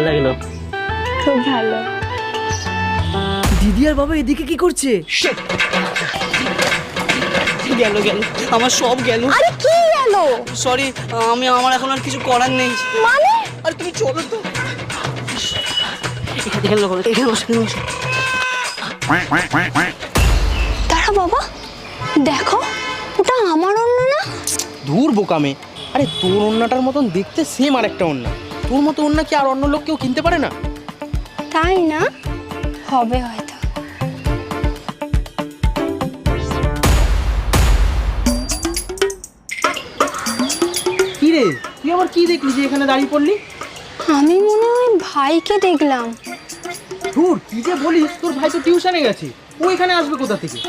লাগলো? খুব ভালো। দিদি আর বাবা এদিকে কি করছে? গেল গেল, আমার সব গেল। আরে কি গেল? সরি, আমার এখন আর কিছু করার নেই। মানে আরে তুমি চলো তো। এখানে বসো। দাঁড়া বাবা, দেখো ওটা আমার অন্য না। দূর বোকামে, আরে তোর ওন্নাটার মতন দেখতে সেম আর একটা ওন্না। তোর মতো ওন্না কি আর অন্য লোক কেউ কিনতে পারে না? তাই না? হবে হয়তো। কি রে, তুই আবার কি দেখলি যে এখানে দাঁড়িয়ে পড়লি? আমি মনে হয় ভাইকে দেখলাম। ধুর, কি যে বলিস, তোর ভাই তো টিউশনে গেছে, ও এখানে আসবে কোথা থেকে?